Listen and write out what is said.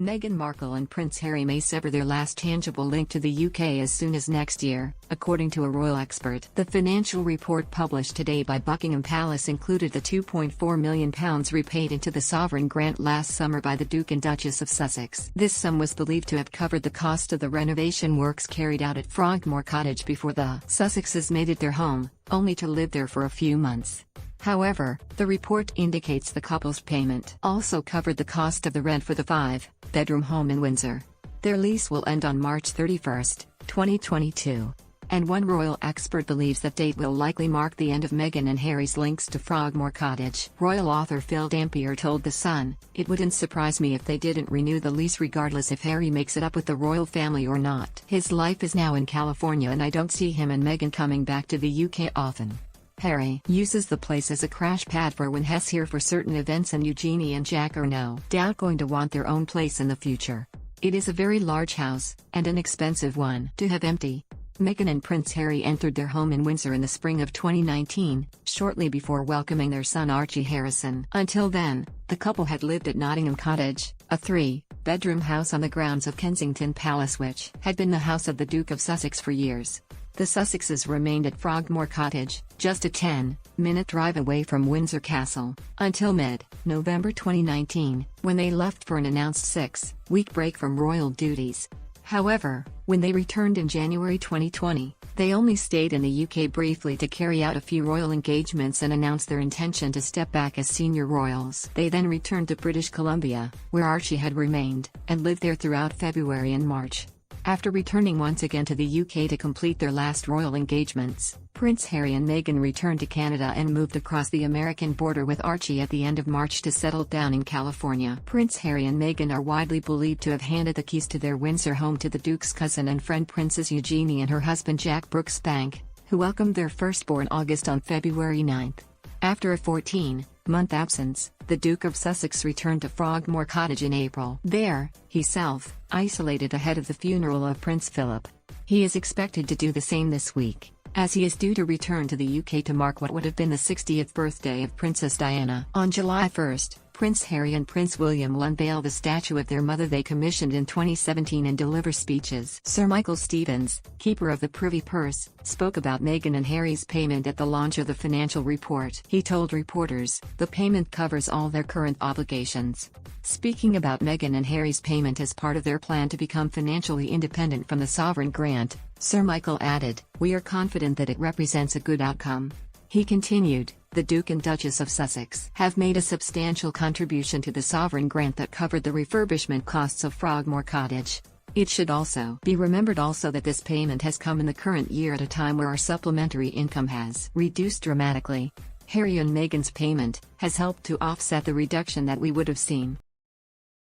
Meghan Markle and Prince Harry may sever their last tangible link to the UK as soon as next year, according to a royal expert. The financial report published today by Buckingham Palace included the £2.4 million repaid into the sovereign grant last summer by the Duke and Duchess of Sussex. This sum was believed to have covered the cost of the renovation works carried out at Frogmore Cottage before the Sussexes made it their home, only to live there for a few months. However, the report indicates the couple's payment also covered the cost of the rent for the five-bedroom home in Windsor. Their lease will end on March 31, 2022. And one royal expert believes that date will likely mark the end of Meghan and Harry's links to Frogmore Cottage. Royal author Phil Dampier told The Sun, "It wouldn't surprise me if they didn't renew the lease regardless if Harry makes it up with the royal family or not. His life is now in California and I don't see him and Meghan coming back to the UK often." Harry uses the place as a crash pad for when he's here for certain events, and Eugenie and Jack are no doubt going to want their own place in the future. It is a very large house, and an expensive one to have empty. Meghan and Prince Harry entered their home in Windsor in the spring of 2019, shortly before welcoming their son Archie Harrison. Until then, the couple had lived at Nottingham Cottage, a three-bedroom house on the grounds of Kensington Palace which had been the house of the Duke of Sussex for years. The Sussexes remained at Frogmore Cottage, just a 10-minute drive away from Windsor Castle, until mid-November 2019, when they left for an announced 6-week break from royal duties. However, when they returned in January 2020, they only stayed in the UK briefly to carry out a few royal engagements and announce their intention to step back as senior royals. They then returned to British Columbia, where Archie had remained, and lived there throughout February and March. After returning once again to the UK to complete their last royal engagements, Prince Harry and Meghan returned to Canada and moved across the American border with Archie at the end of March to settle down in California. Prince Harry and Meghan are widely believed to have handed the keys to their Windsor home to the Duke's cousin and friend Princess Eugenie and her husband Jack Brooksbank, who welcomed their firstborn August on February 9. After a 14-month absence, the Duke of Sussex returned to Frogmore Cottage in April. There, he self-isolated ahead of the funeral of Prince Philip. He is expected to do the same this week, as he is due to return to the UK to mark what would have been the 60th birthday of Princess Diana. On July 1, Prince Harry and Prince William will unveil the statue of their mother they commissioned in 2017 and deliver speeches. Sir Michael Stevens, keeper of the Privy Purse, spoke about Meghan and Harry's payment at the launch of the financial report. He told reporters, "The payment covers all their current obligations." Speaking about Meghan and Harry's payment as part of their plan to become financially independent from the sovereign grant, Sir Michael added, "We are confident that it represents a good outcome." He continued, "The Duke and Duchess of Sussex have made a substantial contribution to the sovereign grant that covered the refurbishment costs of Frogmore Cottage. It should also be remembered that this payment has come in the current year at a time where our supplementary income has reduced dramatically. Harry and Meghan's payment has helped to offset the reduction that we would have seen